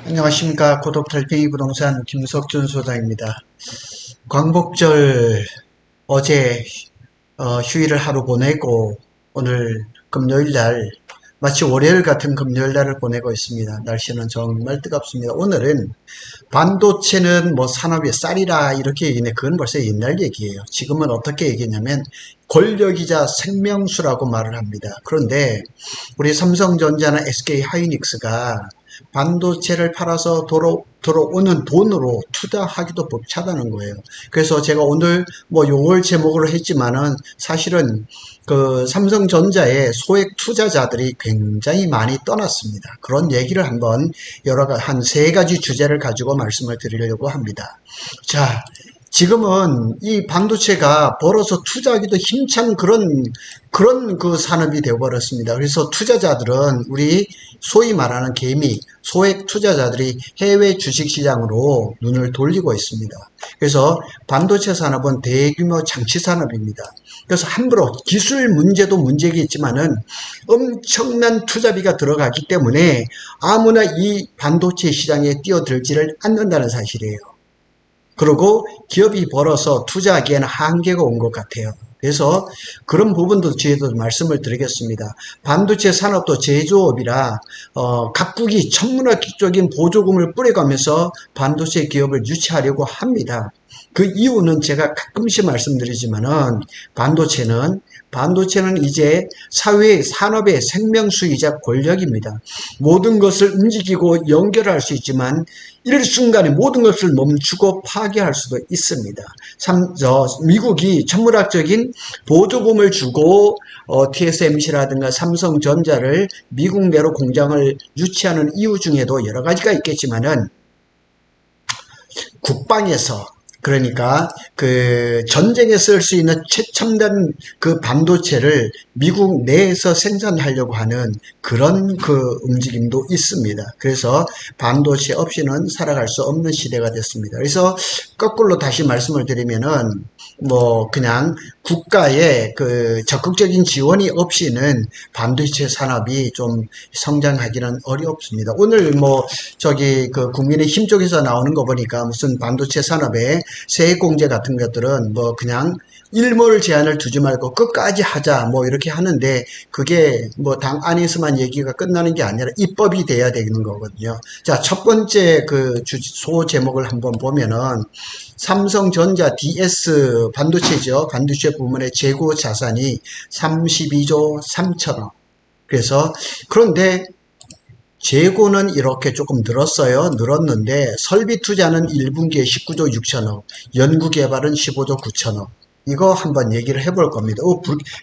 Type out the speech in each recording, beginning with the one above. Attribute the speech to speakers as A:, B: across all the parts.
A: 안녕하십니까. 고독 달팽이 부동산 김석준 소장입니다. 광복절 어제 휴일을 하루 보내고 오늘 금요일날 마치 월요일 같은 금요일날을 보내고 있습니다. 날씨는 정말 뜨겁습니다. 오늘은 반도체는 뭐 산업의 쌀이라 이렇게 얘기네. 그건 벌써 옛날 얘기예요. 지금은 어떻게 얘기냐면 권력이자 생명수라고 말을 합니다. 그런데 우리 삼성전자나 SK하이닉스가 반도체를 팔아서 들어오는 돈으로 투자하기도 벅차다는 거예요. 그래서 제가 오늘 뭐 요걸 제목으로 했지만은 사실은 그 삼성전자의 소액 투자자들이 굉장히 많이 떠났습니다. 그런 얘기를 한번 한 세 가지 주제를 가지고 말씀을 드리려고 합니다. 자, 지금은 이 반도체가 벌어서 투자하기도 힘찬 그런 그 산업이 되어버렸습니다. 그래서 투자자들은 우리 소위 말하는 개미, 소액 투자자들이 해외 주식시장으로 눈을 돌리고 있습니다. 그래서 반도체 산업은 대규모 장치 산업입니다. 그래서 함부로 기술 문제도 문제겠지만은 엄청난 투자비가 들어가기 때문에 아무나 이 반도체 시장에 뛰어들지를 않는다는 사실이에요. 그리고 기업이 벌어서 투자하기에는 한계가 온 것 같아요. 그래서 그런 부분도 뒤에도 말씀을 드리겠습니다. 반도체 산업도 제조업이라 각국이 천문학적인 보조금을 뿌려가면서 반도체 기업을 유치하려고 합니다. 그 이유는 제가 가끔씩 말씀드리지만은 반도체는 이제 사회의 산업의 생명수이자 권력입니다. 모든 것을 움직이고 연결할 수 있지만 일순간에 모든 것을 멈추고 파괴할 수도 있습니다. 미국이 천문학적인 보조금을 주고 TSMC라든가 삼성전자를 미국 내로 공장을 유치하는 이유 중에도 여러 가지가 있겠지만은 국방에서 그러니까 그 전쟁에 쓸 수 있는 최첨단 그 반도체를 미국 내에서 생산하려고 하는 그런 그 움직임도 있습니다. 그래서 반도체 없이는 살아갈 수 없는 시대가 됐습니다. 그래서 거꾸로 다시 말씀을 드리면은 뭐 그냥 국가의 그 적극적인 지원이 없이는 반도체 산업이 좀 성장하기는 어렵습니다. 오늘 뭐 저기 그 국민의힘 쪽에서 나오는 거 보니까 무슨 반도체 산업에 세액공제 같은 것들은 뭐 그냥 일몰 제한을 두지 말고 끝까지 하자 뭐 이렇게 하는데 그게 뭐 당 안에서만 얘기가 끝나는 게 아니라 입법이 돼야 되는 거거든요. 자, 첫 번째 그 소 제목을 한번 보면은 삼성전자 DS 반도체죠. 반도체 부문의 재고 자산이 32조 3천억. 그래서 그런데 재고는 이렇게 조금 늘었는데 설비 투자는 1분기에 19조 6천억, 연구개발은 15조 9천억. 이거 한번 얘기를 해볼 겁니다.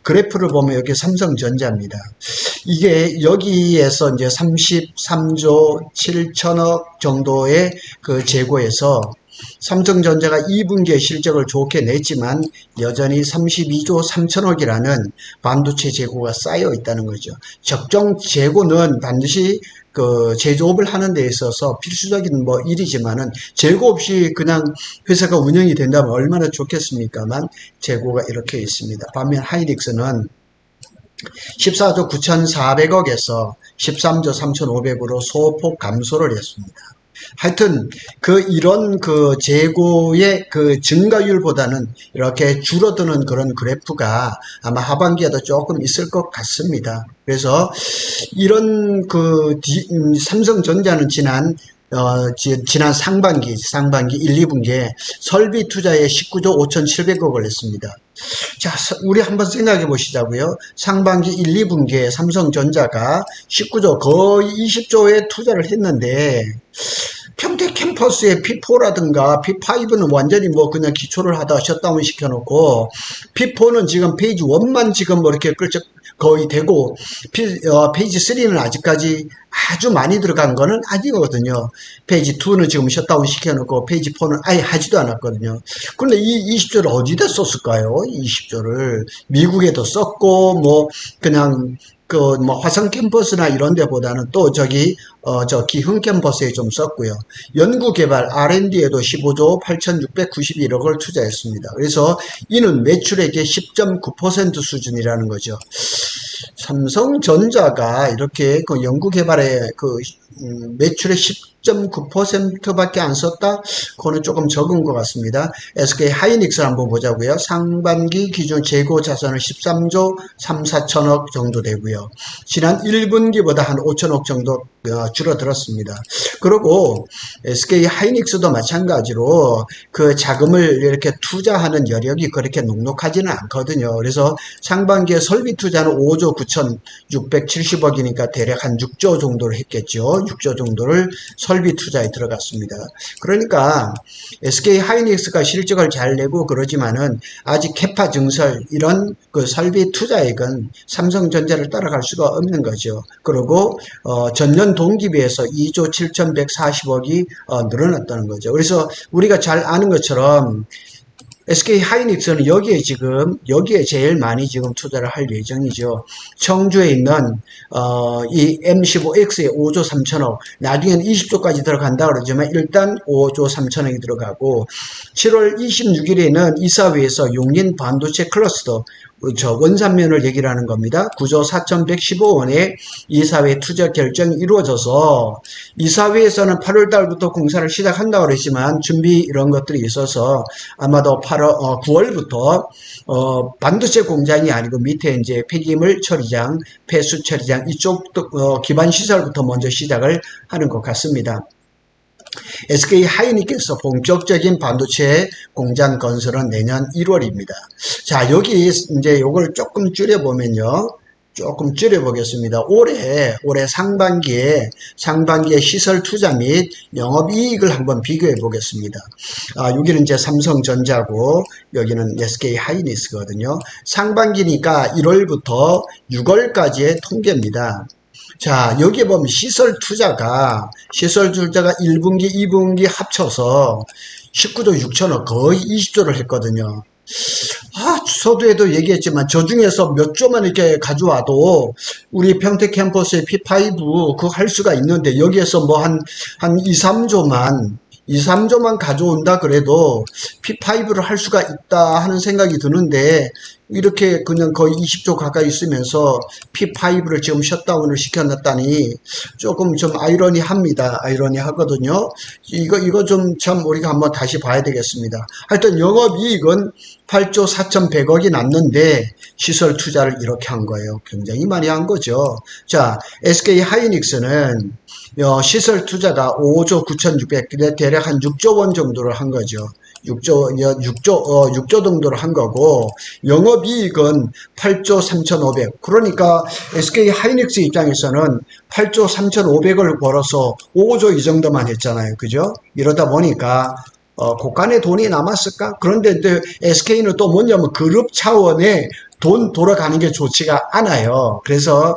A: 그래프를 보면 여기 삼성전자입니다. 이게 여기에서 이제 33조 7천억 정도의 그 재고에서 삼성전자가 2분기에 실적을 좋게 냈지만 여전히 32조 3천억이라는 반도체 재고가 쌓여 있다는 거죠. 적정 재고는 반드시 그 제조업을 하는 데 있어서 필수적인 뭐 일이지만은 재고 없이 그냥 회사가 운영이 된다면 얼마나 좋겠습니까만 재고가 이렇게 있습니다. 반면 하이닉스는 14조 9,400억에서 13조 3,500으로 소폭 감소를 했습니다. 하여튼 이런 그 재고의 그 증가율보다는 이렇게 줄어드는 그런 그래프가 아마 하반기에도 조금 있을 것 같습니다. 그래서 이런 삼성전자는 지난 상반기 1, 2분기에 설비 투자에 19조 5,700억을 냈습니다. 자, 우리 한번 생각해 보시자고요. 상반기 1, 2분기에 삼성전자가 19조 거의 20조의 투자를 했는데 평택 캠퍼스의 P4라든가 P5는 완전히 뭐 그냥 기초를 하다가 셧다운 시켜놓고 P4는 지금 페이지 1만 지금 뭐 이렇게 거의 되고 페이지 3는 아직까지 아주 많이 들어간 거는 아니거든요. 페이지 2는 지금 셧다운 시켜놓고 페이지 4는 아예 하지도 않았거든요. 그런데 이 20조를 어디다 썼을까요? 20조를 미국에도 썼고 뭐 그냥 뭐 화성 캠퍼스나 이런 데보다는 또 저 기흥 캠퍼스에 좀 썼고요. 연구개발 R&D에도 15조 8,691억을 투자했습니다. 그래서 이는 매출액의 10.9% 수준이라는 거죠. 삼성전자가 이렇게 그 연구개발에 매출의 10.9%밖에 안 썼다? 그거는 조금 적은 것 같습니다. SK 하이닉스 한번 보자고요. 상반기 기준 재고 자산은 13조 3, 4천억 정도 되고요. 지난 1분기보다 한 5천억 정도 줄어들었습니다. 그리고 SK 하이닉스도 마찬가지로 그 자금을 이렇게 투자하는 여력이 그렇게 넉넉하지는 않거든요. 그래서 상반기에 설비 투자는 5조 9,670억이니까 대략 한 6조 정도를 했겠죠. 6조 정도를 설비 투자에 들어갔습니다. 그러니까 SK 하이닉스가 실적을 잘 내고 그러지만은 아직 캐파 증설 이런 그 설비 투자액은 삼성전자를 따라갈 수가 없는 거죠. 그리고 전년 동기비해서 2조 7,140억이 늘어났다는 거죠. 그래서 우리가 잘 아는 것처럼 SK 하이닉스는 여기에 제일 많이 지금 투자를 할 예정이죠. 청주에 있는 이 M15X에 5조 3천억, 나중에는 20조까지 들어간다 그러지만 일단 5조 3천억이 들어가고, 7월 26일에는 이사회에서 용인 반도체 클러스터 원산면을 얘기를 하는 겁니다. 9조 4,115원의 이사회 투자 결정이 이루어져서, 이사회에서는 8월 달부터 공사를 시작한다고 그랬지만 준비 이런 것들이 있어서 아마도 9월부터 반도체 공장이 아니고 밑에 이제 폐기물 처리장, 폐수 처리장 이쪽 기반 시설부터 먼저 시작을 하는 것 같습니다. SK 하이닉스에서 본격적인 반도체 공장 건설은 내년 1월입니다. 자, 여기 이제 요걸 조금 줄여보면요. 조금 줄여보겠습니다. 올해 상반기에 시설 투자 및 영업이익을 한번 비교해 보겠습니다. 여기는 이제 삼성전자고 여기는 SK 하이닉스거든요. 상반기니까 1월부터 6월까지의 통계입니다. 자, 여기에 보면 시설 투자가 1분기, 2분기 합쳐서 19조 6천억 거의 20조를 했거든요. 서두에도 얘기했지만 저 중에서 몇 조만 이렇게 가져와도 우리 평택 캠퍼스의 P5 그거 할 수가 있는데 여기에서 뭐 한 2, 3조만 가져온다 그래도 P5를 할 수가 있다 하는 생각이 드는데 이렇게 그냥 거의 20조 가까이 있으면서 P5를 지금 셧다운을 시켜놨다니 조금 좀 아이러니하거든요. 이거 좀 참 우리가 한번 다시 봐야 되겠습니다. 하여튼 영업이익은 8조 4,100억이 남는데 시설 투자를 이렇게 한 거예요. 굉장히 많이 한 거죠. 자, SK 하이닉스는 시설 투자가 5조 9,600, 대략 한 6조 원 정도를 한 거죠. 6조 정도를 한 거고, 영업이익은 8조 3,500. 그러니까 SK 하이닉스 입장에서는 8조 3,500을 벌어서 5조 이 정도만 했잖아요. 그죠? 이러다 보니까, 곳간에 돈이 남았을까? 그런데 SK는 또 뭐냐면 그룹 차원의 돈 돌아가는 게 좋지가 않아요. 그래서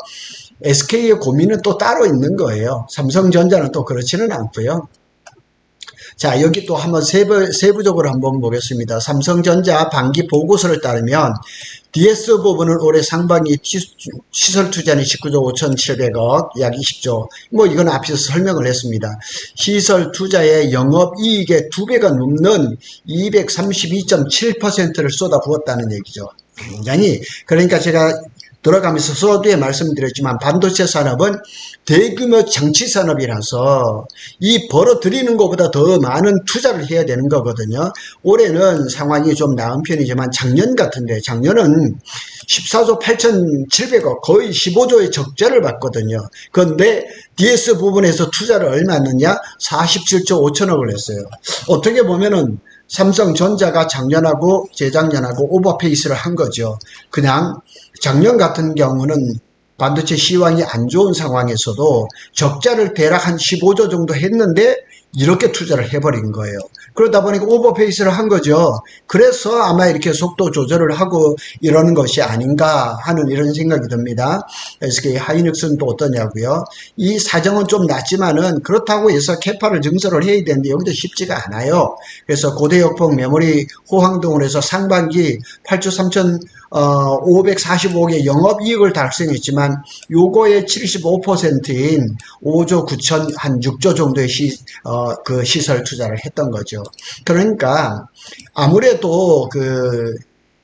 A: SK의 고민은 또 따로 있는 거예요. 삼성전자는 또 그렇지는 않고요. 자, 여기 또 한번 세부적으로 한번 보겠습니다. 삼성전자 반기 보고서를 따르면 DS 부분은 올해 상반기 시설 투자는 19조 5,700억, 약 20조. 뭐 이건 앞에서 설명을 했습니다. 시설 투자의 영업이익의 2배가 넘는 232.7%를 쏟아부었다는 얘기죠. 굉장히, 그러니까 제가 돌아가면서 서두에 말씀드렸지만 반도체 산업은 대규모 정치 산업이라서 이 벌어들이는 것보다 더 많은 투자를 해야 되는 거거든요. 올해는 상황이 좀 나은 편이지만 작년은 14조 8,700억 거의 15조의 적자를 봤거든요. 그런데 DS 부분에서 투자를 얼마 했느냐? 47조 5천억을 했어요. 어떻게 보면은 삼성전자가 작년하고 재작년하고 오버페이스를 한 거죠. 그냥 작년 같은 경우는 반도체 시황이 안 좋은 상황에서도 적자를 대략 한 15조 정도 했는데 이렇게 투자를 해버린 거예요. 그러다 보니까 오버페이스를 한 거죠. 그래서 아마 이렇게 속도 조절을 하고 이러는 것이 아닌가 하는 이런 생각이 듭니다. SK 하이닉스는 또 어떠냐고요? 이 사정은 좀 낮지만은 그렇다고 해서 캐파를 증설을 해야 되는데 여기도 쉽지가 않아요. 그래서 고대역폭 메모리 호황동을 해서 상반기 8조 3,545억의 영업이익을 달성했지만 요거의 75%인 5조 9천 한 6조 정도의 시설 투자를 했던 거죠. 그러니까 아무래도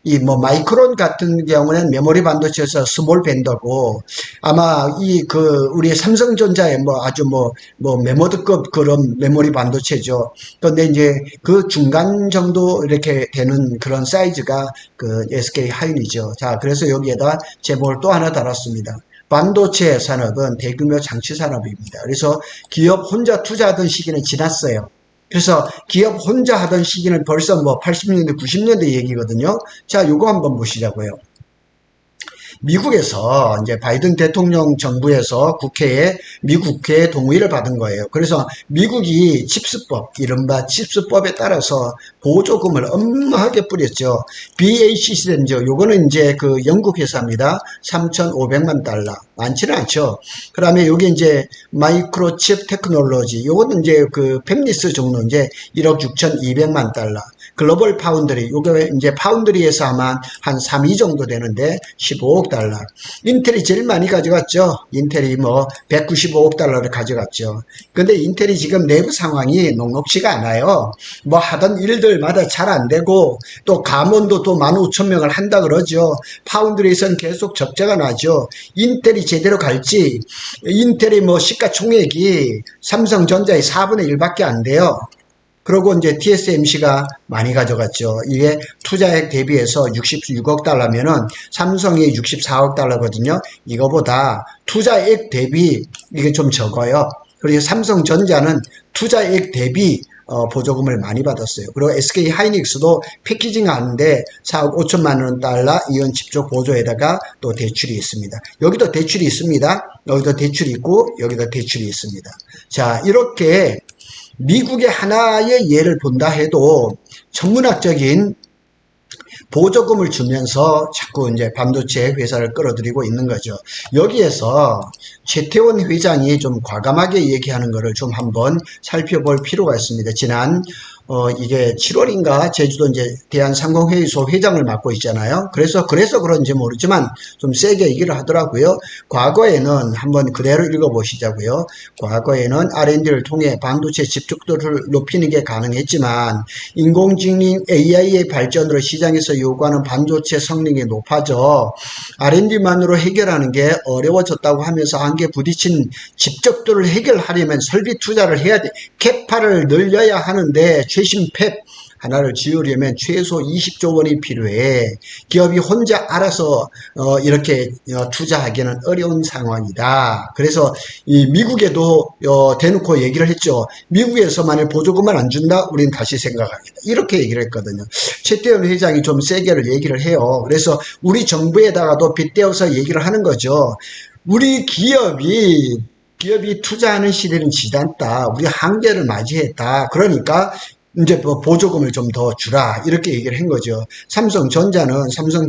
A: 이 뭐 마이크론 같은 경우는 메모리 반도체에서 스몰 벤더고 아마 이 그 우리 삼성전자의 뭐 아주 뭐 메모드급 그런 메모리 반도체죠. 그런데 이제 그 중간 정도 이렇게 되는 그런 사이즈가 그 SK 하이닉이죠. 자, 그래서 여기에다 제목을 또 하나 달았습니다. 반도체 산업은 대규모 장치 산업입니다. 그래서 기업 혼자 투자하던 시기는 지났어요. 그래서 기업 혼자 하던 시기는 벌써 뭐 80년대, 90년대 얘기거든요. 자, 요거 한번 보시자고요. 미국에서 이제 바이든 대통령 정부에서 미국 국회의 동의를 받은 거예요. 그래서 미국이 칩스법, 이른바 칩스법에 따라서 보조금을 엄하게 뿌렸죠. BAC 시den죠. 요거는 이제 그 영국 회사입니다. 3,500만 달러. 많지는 않죠. 그 다음에 여기 이제 마이크로칩 테크놀로지. 요거는 이제 그 팹리스 정도 이제 1억 6,200만 달러. 글로벌 파운드리, 요게 이제 파운드리에서 아마 한 3위 정도 되는데 15억 달러. 인텔이 제일 많이 가져갔죠. 인텔이 뭐 195억 달러를 가져갔죠. 근데 인텔이 지금 내부 상황이 녹록지가 않아요. 뭐 하던 일들마다 잘 안 되고 또 감원도 또 15,000명을 한다 그러죠. 파운드리에서는 계속 적자가 나죠. 인텔이 제대로 갈지, 인텔이 뭐 시가총액이 삼성전자의 4분의 1밖에 안 돼요. 그리고 이제 TSMC가 많이 가져갔죠. 이게 투자액 대비해서 66억 달러면은 삼성이 64억 달러거든요. 이거보다 투자액 대비 이게 좀 적어요. 그리고 삼성전자는 투자액 대비 보조금을 많이 받았어요. 그리고 SK 하이닉스도 패키징 하는데 4억 5천만 원 달러 이원 집적 보조에다가 또 대출이 있습니다. 여기도 대출이 있습니다. 여기도 대출이 있고 여기도 대출이 있습니다. 자, 이렇게 미국의 하나의 예를 본다 해도 천문학적인 보조금을 주면서 자꾸 이제 반도체 회사를 끌어들이고 있는 거죠. 여기에서 최태원 회장이 좀 과감하게 얘기하는 것을 좀 한번 살펴볼 필요가 있습니다. 지난 이게 7월인가 제주도 이제 대한상공회의소 회장을 맡고 있잖아요. 그래서 그런지 모르지만 좀 세게 얘기를 하더라고요. 과거에는 한번 그대로 읽어보시자고요. 과거에는 R&D를 통해 반도체 집중도를 높이는 게 가능했지만 인공지능 AI의 발전으로 시장에서 요구하는 반도체 성능이 높아져 R&D만으로 해결하는 게 어려워졌다고 하면서 한계 부딪힌 집적도를 해결하려면 설비 투자를 해야 돼. 캐파를 늘려야 하는데 최신 팹 하나를 지으려면 최소 20조 원이 필요해. 기업이 혼자 알아서 이렇게 투자하기는 어려운 상황이다. 그래서 이 미국에도 대놓고 얘기를 했죠. 미국에서 만약 보조금을 안 준다? 우린 다시 생각하겠다. 이렇게 얘기를 했거든요. 최태원 회장이 좀 세게를 얘기를 해요. 그래서 우리 정부에다가도 빗대어서 얘기를 하는 거죠. 우리 기업이 투자하는 시대는 지났다. 우리 한계를 맞이했다. 그러니까 이제 보조금을 좀 더 주라. 이렇게 얘기를 한 거죠. 삼성전자는 삼성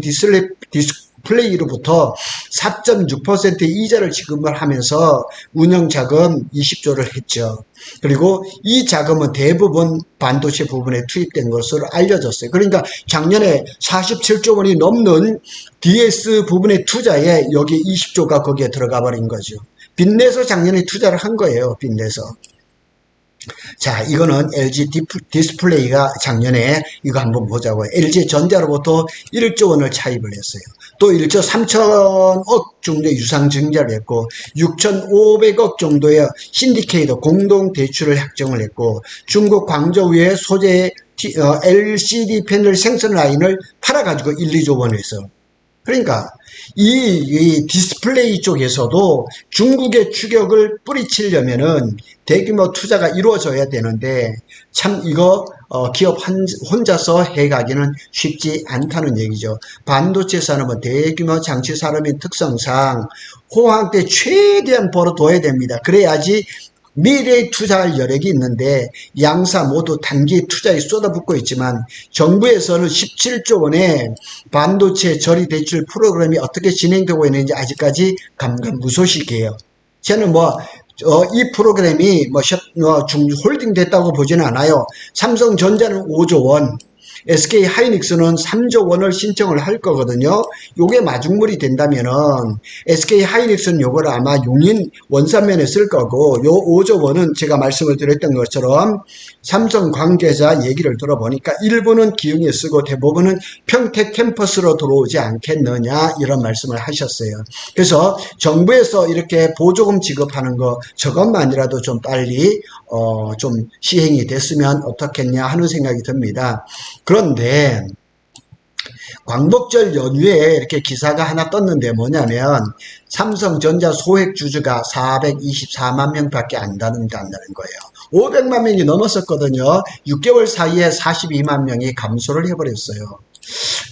A: 디스플레이로부터 4.6% 이자를 지급을 하면서 운영자금 20조를 했죠. 그리고 이 자금은 대부분 반도체 부분에 투입된 것으로 알려졌어요. 그러니까 작년에 47조 원이 넘는 DS 부분의 투자에 여기 20조가 거기에 들어가 버린 거죠. 빚내서 작년에 투자를 한 거예요. 빚내서. 자, 이거는 LG 디스플레이가 작년에 이거 한번 보자고요. LG전자로부터 1조 원을 차입을 했어요. 또 1조 3천억 정도의 유상증자를 했고 6,500억 정도의 신디케이터 공동대출을 확정을 했고 중국 광저우의 소재 LCD 패널 생산 라인을 팔아가지고 1, 2조 원에서 그러니까 이 디스플레이 쪽에서도 중국의 추격을 뿌리치려면은 대규모 투자가 이루어져야 되는데 참 이거 기업 혼자서 해가기는 쉽지 않다는 얘기죠. 반도체 산업은 대규모 장치 산업인 특성상 호황 때 최대한 벌어둬야 됩니다. 그래야지 미래에 투자할 여력이 있는데 양사 모두 단기 투자에 쏟아붓고 있지만 정부에서는 17조 원의 반도체 저리 대출 프로그램이 어떻게 진행되고 있는지 아직까지 감감무소식이에요. 저는 이 프로그램이 홀딩 됐다고 보지는 않아요. 삼성전자는 5조 원, SK 하이닉스는 3조 원을 신청을 할 거거든요. 요게 마중물이 된다면은 SK 하이닉스는 요걸 아마 용인 원산면에 쓸 거고, 요 5조 원은 제가 말씀을 드렸던 것처럼 삼성 관계자 얘기를 들어보니까 일부는 기흥에 쓰고 대부분은 평택 캠퍼스로 들어오지 않겠느냐, 이런 말씀을 하셨어요. 그래서 정부에서 이렇게 보조금 지급하는 거 저것만이라도 좀 빨리 좀 시행이 됐으면 어떻겠냐 하는 생각이 듭니다. 그런데 광복절 연휴에 이렇게 기사가 하나 떴는데 뭐냐면 삼성전자 소액 주주가 424만 명밖에 안 된다는 거예요. 500만 명이 넘었었거든요. 6개월 사이에 42만 명이 감소를 해버렸어요.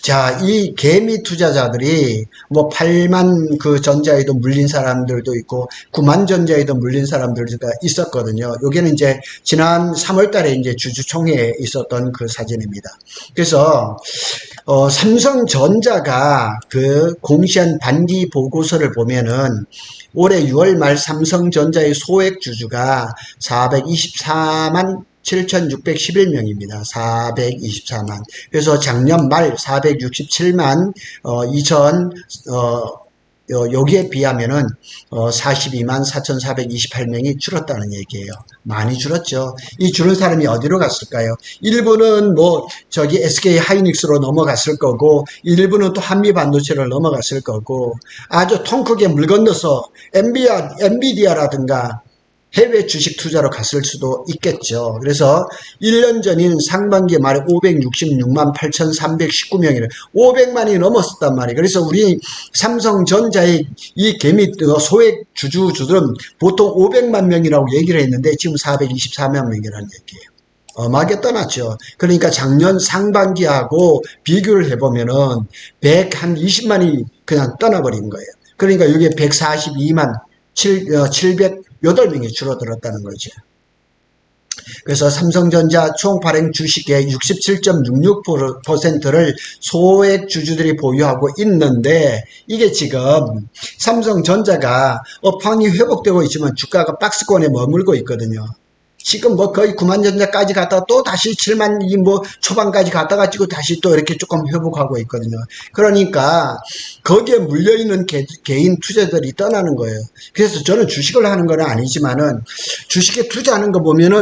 A: 자, 이 개미 투자자들이 뭐 8만 그 전자에도 물린 사람들도 있고 9만 전자에도 물린 사람들도 있었거든요. 여기는 이제 지난 3월 달에 이제 주주총회에 있었던 그 사진입니다. 그래서 삼성전자가 그 공시한 반기 보고서를 보면은 올해 6월 말 삼성전자의 소액 주주가 424만 7,611명입니다. 424만. 그래서 작년 말 467만 2천 여기에 비하면은 42만 4,428명이 줄었다는 얘기예요. 많이 줄었죠. 이 줄은 사람이 어디로 갔을까요? 일부는 뭐 저기 SK 하이닉스로 넘어갔을 거고, 일부는 또 한미 반도체를 넘어갔을 거고, 아주 통 크게 물 건너서 엔비디아라든가 해외 주식 투자로 갔을 수도 있겠죠. 그래서 1년 전인 상반기 말에 566만 8,319명이래. 500만이 넘었었단 말이에요. 그래서 우리 삼성전자의 이 개미 소액 주주들은 보통 500만 명이라고 얘기를 했는데 지금 424만 명이라는 얘기예요. 엄하게 떠났죠. 그러니까 작년 상반기하고 비교를 해보면은 120만이 그냥 떠나버린 거예요. 그러니까 이게 142만 708명이 줄어들었다는 거죠. 그래서 삼성전자 총 발행 주식의 67.66%를 소액 주주들이 보유하고 있는데, 이게 지금 삼성전자가 업황이 회복되고 있지만 주가가 박스권에 머물고 있거든요. 지금 뭐 거의 9만 전자까지 갔다가 또 다시 7만 뭐 초반까지 갔다가 지고 다시 또 이렇게 조금 회복하고 있거든요. 그러니까 거기에 물려있는 개인 투자들이 떠나는 거예요. 그래서 저는 주식을 하는 건 아니지만은 주식에 투자하는 거 보면은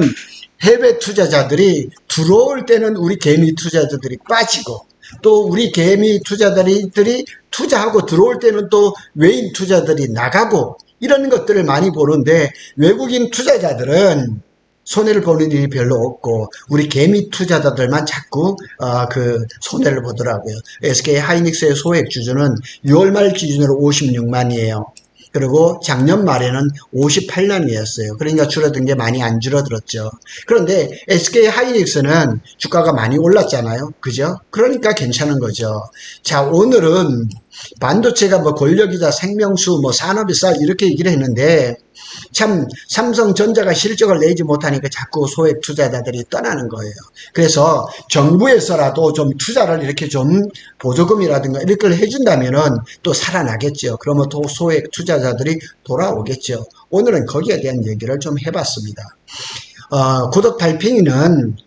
A: 해외 투자자들이 들어올 때는 우리 개미 투자자들이 빠지고, 또 우리 개미 투자자들이 투자하고 들어올 때는 또 외인 투자들이 나가고, 이런 것들을 많이 보는데 외국인 투자자들은 손해를 보는 일이 별로 없고 우리 개미 투자자들만 자꾸 그 손해를 보더라고요. SK 하이닉스의 소액 주주는 6월 말 기준으로 56만이에요. 그리고 작년 말에는 58만이었어요. 그러니까 줄어든 게 많이 안 줄어들었죠. 그런데 SK 하이닉스는 주가가 많이 올랐잖아요. 그죠? 그러니까 괜찮은 거죠. 자, 오늘은 반도체가 뭐 권력이다, 생명수, 뭐 산업이 싸, 이렇게 얘기를 했는데, 참 삼성전자가 실적을 내지 못하니까 자꾸 소액 투자자들이 떠나는 거예요. 그래서 정부에서라도 좀 투자를 이렇게 좀 보조금이라든가 이렇게 해준다면은 또 살아나겠죠. 그러면 또 소액 투자자들이 돌아오겠죠. 오늘은 거기에 대한 얘기를 좀 해봤습니다. 구독 달팽이는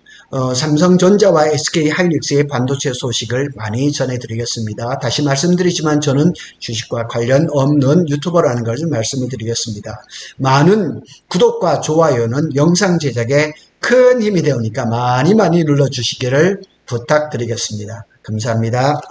A: 삼성전자와 SK 하이닉스의 반도체 소식을 많이 전해드리겠습니다. 다시 말씀드리지만 저는 주식과 관련 없는 유튜버라는 것을 말씀을 드리겠습니다. 많은 구독과 좋아요는 영상 제작에 큰 힘이 되니까 많이 눌러주시기를 부탁드리겠습니다. 감사합니다.